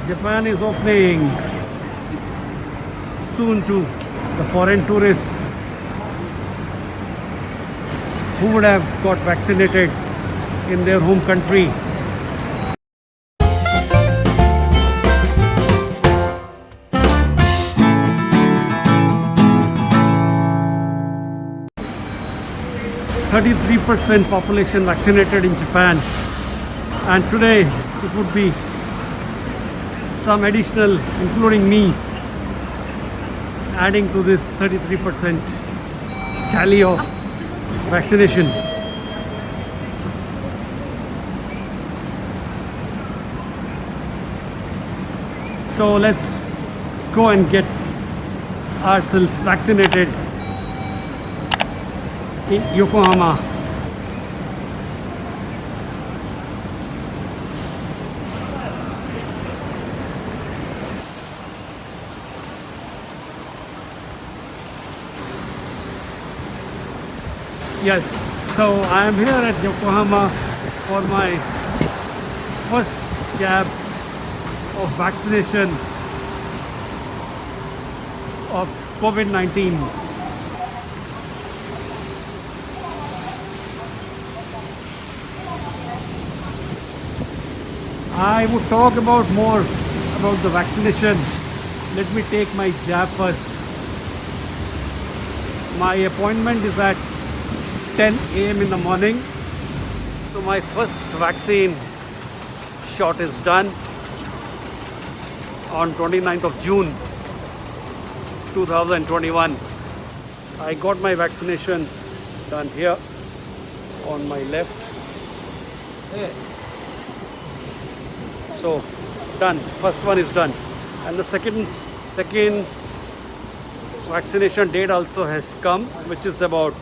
Japan is opening soon to the foreign tourists who would have got vaccinated in their home country. %33% population vaccinated in Japan, and today it would be some additional, including me, adding to this 33% tally of vaccination. So let's go and get ourselves vaccinated in Yokohama. Yes, so I am here at Yokohama for my first jab of vaccination of COVID-19. I would talk about more about the vaccination. Let me take my jab first. My appointment is at 10 a.m. in the morning. So my first vaccine shot is done on 29th of June 2021. I got my vaccination done here on my left. So done, first one is done, and the second vaccination date also has come, which is about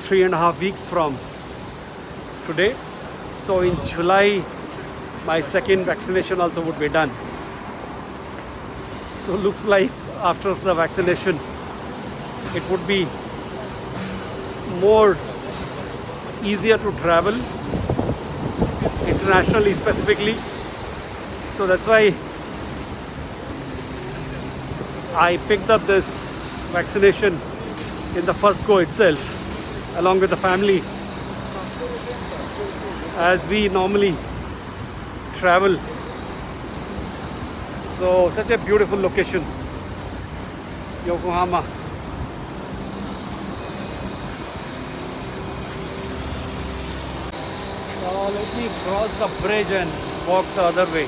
3.5 weeks from today. So in July my second vaccination also would be done. So looks like after the vaccination it would be more easier to travel internationally specifically. So that's why I picked up this vaccination in the first go itself along with the family, as we normally travel. So such a beautiful location, Yokohama. So let me cross the bridge and walk the other way.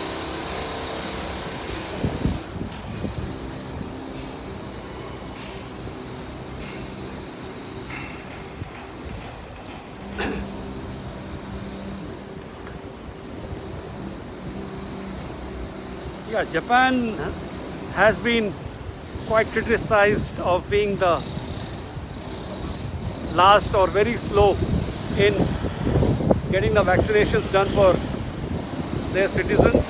Yeah, Japan has been quite criticized of being the last or very slow in getting the vaccinations done for their citizens.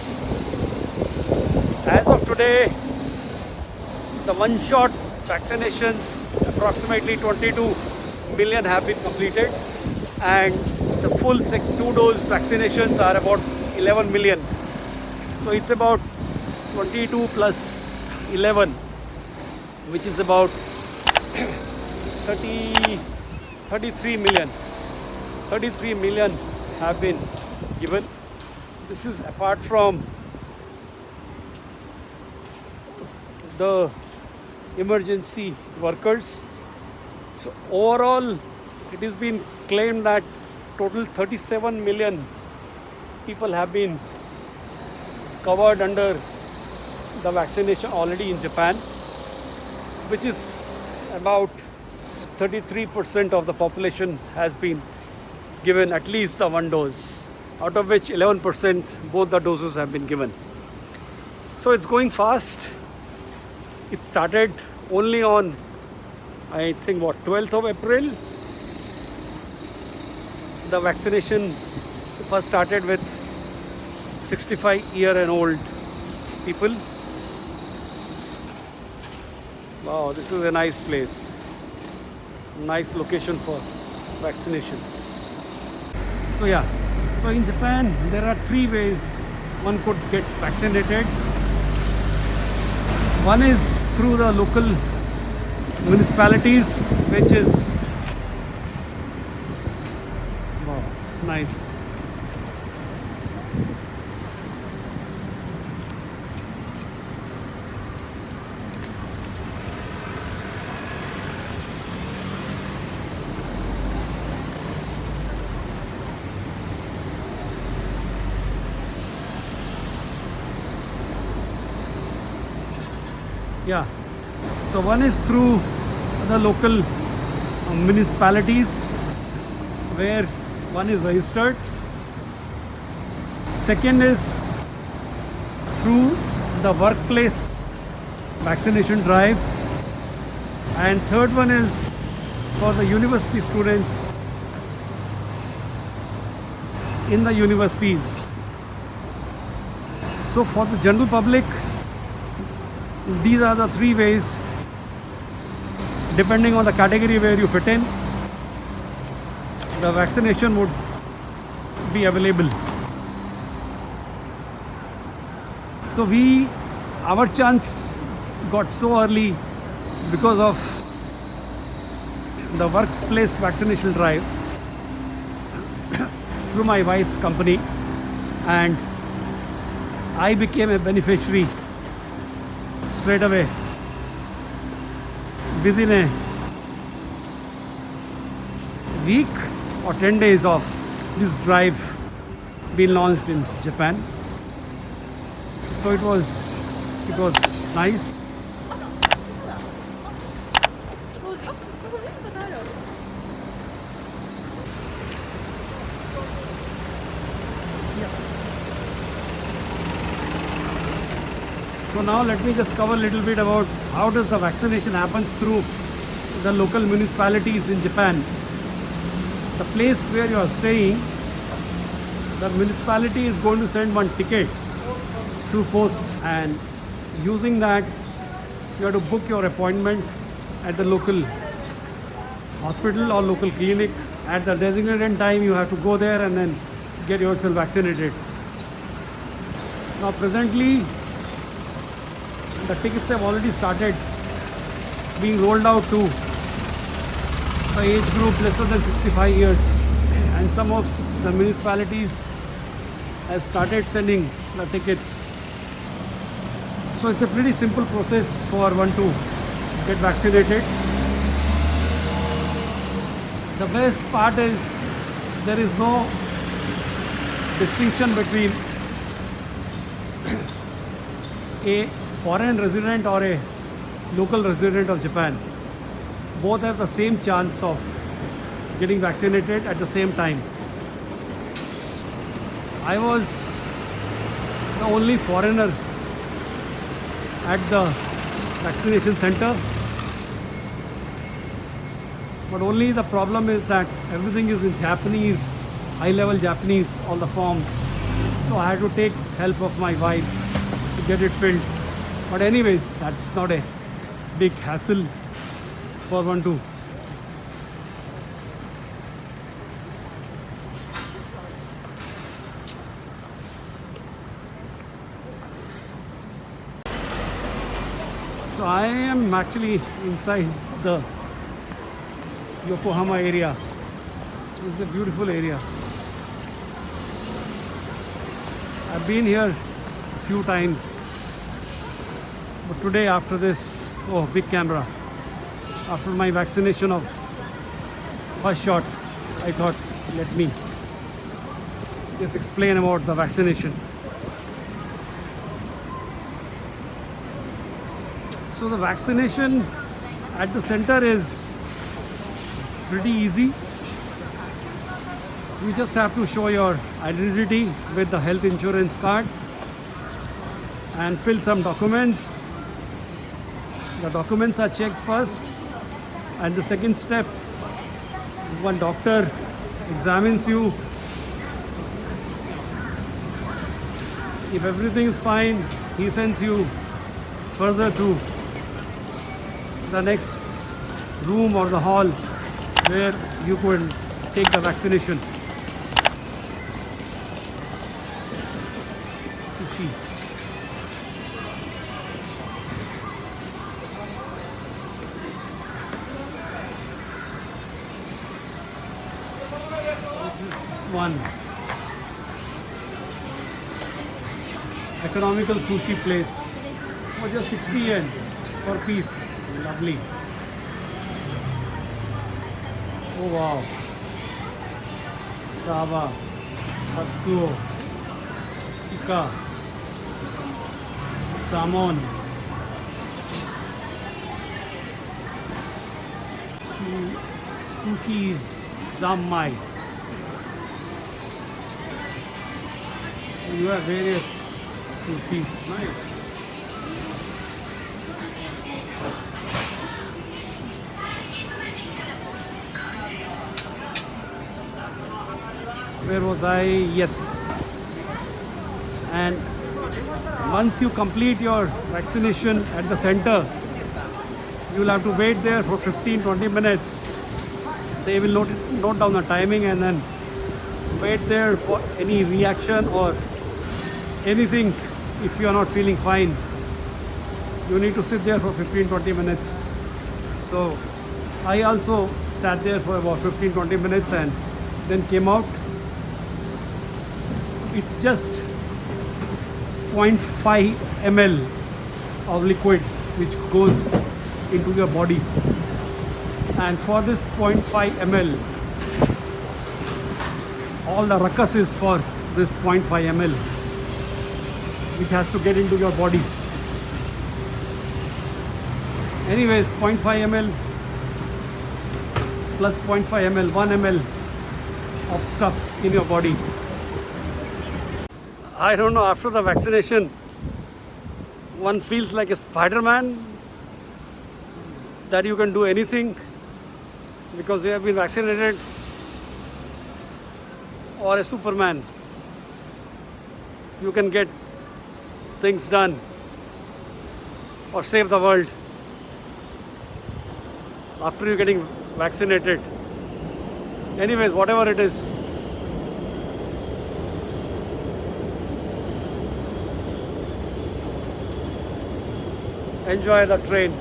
As of today, the one-shot vaccinations, approximately 22 million have been completed, and the full two-dose vaccinations are about 11 million. So it's about 22 plus 11, which is about 33 million. 33 million have been given. This is apart from the emergency workers. So overall, it has been claimed that total 37 million people have been covered under the vaccination already in Japan, which is about 33% of the population has been given at least the one dose, out of which 11% both the doses have been given. So it's going fast. It started only on, I think, 12th of April. The vaccination first started with 65-year and old people. Wow, this is a nice place. Nice location for vaccination. So yeah, so in Japan there are three ways one could get vaccinated. One is through the local municipalities, which is wow, nice. Yeah, so one is through the local municipalities where one is registered. Second is through the workplace vaccination drive, and third one is for the university students in the universities. So for the general public, these are the three ways, depending on the category where you fit in, the vaccination would be available. So our chance got so early because of the workplace vaccination drive through my wife's company, and I became a beneficiary straight away within a week or 10 days of this drive being launched in Japan. So it was nice. So now let me just cover a little bit about how does the vaccination happens through the local municipalities in Japan. The place where you are staying, the municipality is going to send one ticket through post, and using that you have to book your appointment at the local hospital or local clinic. At the designated time you have to go there and then get yourself vaccinated. Now presently the tickets have already started being rolled out to the age group lesser than 65 years, and some of the municipalities have started sending the tickets. So it's a pretty simple process for one to get vaccinated. The best part is there is no distinction between a foreign resident or a local resident of Japan. Both have the same chance of getting vaccinated at the same time. I was the only foreigner at the vaccination center, but only the problem is that everything is in Japanese, high-level Japanese, all the forms. So I had to take help of my wife to get it filled. But anyways, that's not a big hassle for one to. So I am actually inside the Yokohama area. It's a beautiful area. I've been here a few times. But today after this, oh, big camera. After my vaccination of first shot, I thought, let me just explain about the vaccination. So the vaccination at the center is pretty easy. You just have to show your identity with the health insurance card and fill some documents. The documents are checked first, and the second step, one doctor examines you. If everything is fine, he sends you further to the next room or the hall where you could take the vaccination. sushi. This is one economical sushi place for just 60 yen per piece. Lovely. Oh wow. Saba, Katsuo, Ika, Salmon, Sushi Zammai. You have various sushis. Nice. Where was I? Yes. And once you complete your vaccination at the center, you will have to wait there for 15-20 minutes. They will note down the timing and then wait there for any reaction or anything. If you are not feeling fine, you need to sit there for 15-20 minutes. So I also sat there for about 15-20 minutes and then came out. It's just 0.5 ml of liquid which goes into your body, and for this 0.5 ml, all the ruckus is for this 0.5 ml which has to get into your body. Anyways, 0.5 ml plus 0.5 ml, 1 ml of stuff in your body. I don't know, after the vaccination, one feels like a Spider-Man, that you can do anything because you have been vaccinated, or a Superman. You can get things done or save the world after you're getting vaccinated. Anyways, whatever it is, enjoy the train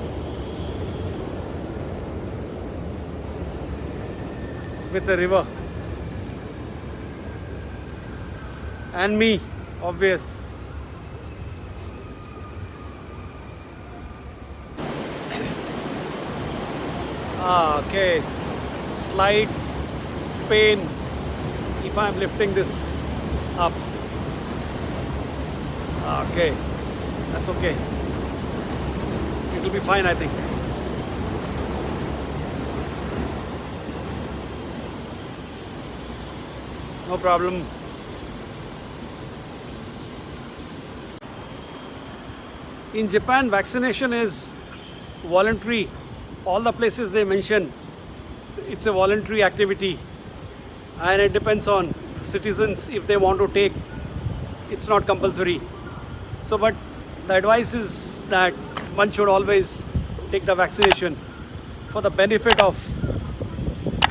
with the river and me, obvious. Okay, slight pain if I'm lifting this up. Okay, that's okay. It will be fine, I think. No problem. In Japan, vaccination is voluntary. All the places they mention, it's a voluntary activity, and it depends on citizens if they want to take. It's not compulsory. So, but the advice is that one should always take the vaccination for the benefit of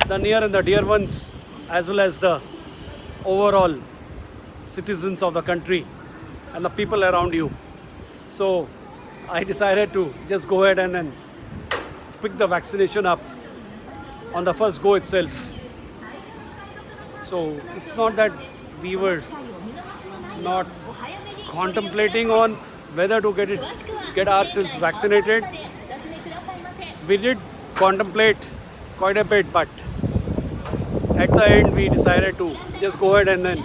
the near and the dear ones, as well as the overall citizens of the country and the people around you. So I decided to just go ahead and then pick the vaccination up on the first go itself. So it's not that we were not contemplating on whether to get ourselves vaccinated. We did contemplate quite a bit, but at the end we decided to just go ahead and then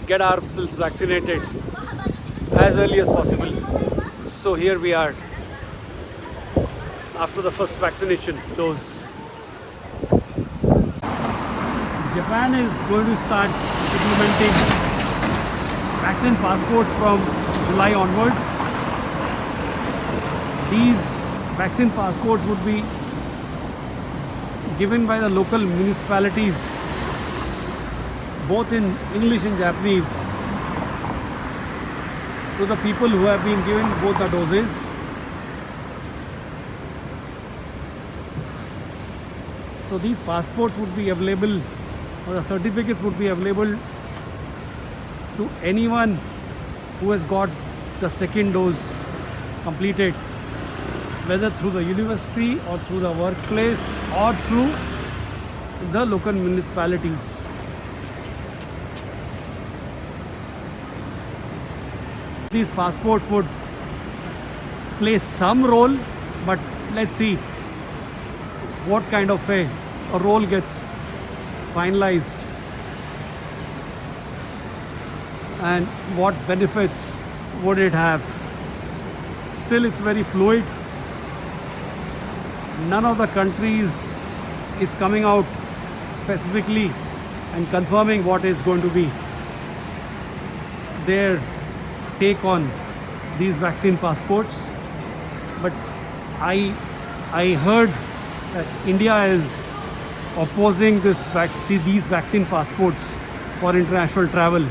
get ourselves vaccinated as early as possible. So here we are after the first vaccination dose. Japan is going to start implementing vaccine passports from July onwards. These vaccine passports would be given by the local municipalities, both in English and Japanese, to the people who have been given both the doses. So these passports would be available, or the certificates would be available to anyone who has got the second dose completed, whether through the university or through the workplace or through the local municipalities. These passports would play some role, but let's see what kind of a role gets finalized and what benefits would it have. Still, it's very fluid. None of the countries is coming out specifically and confirming what is going to be their take on these vaccine passports. But I heard that India is opposing these vaccine passports for international travel.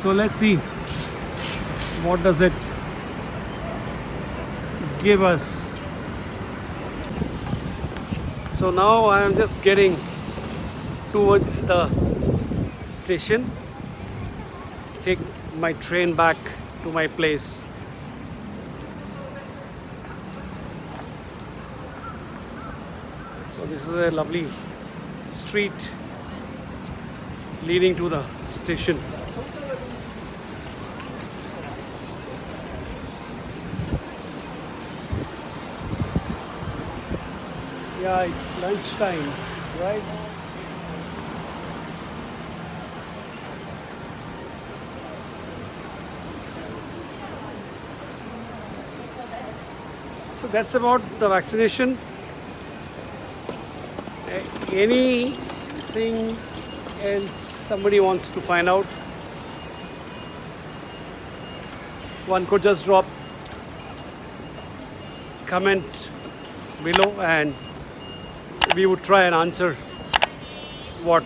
So let's see what does it give us. So now I am just getting towards the station, take my train back to my place. So this is a lovely street leading to the station. Yeah, it's lunchtime, right? So that's about the vaccination. Anything else somebody wants to find out? One could just drop comment below and we would try and answer what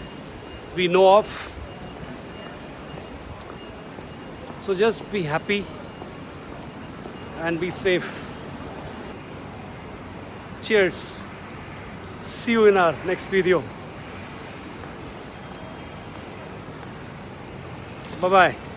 we know of. So just be happy and be safe. Cheers. See you in our next video. Bye-bye.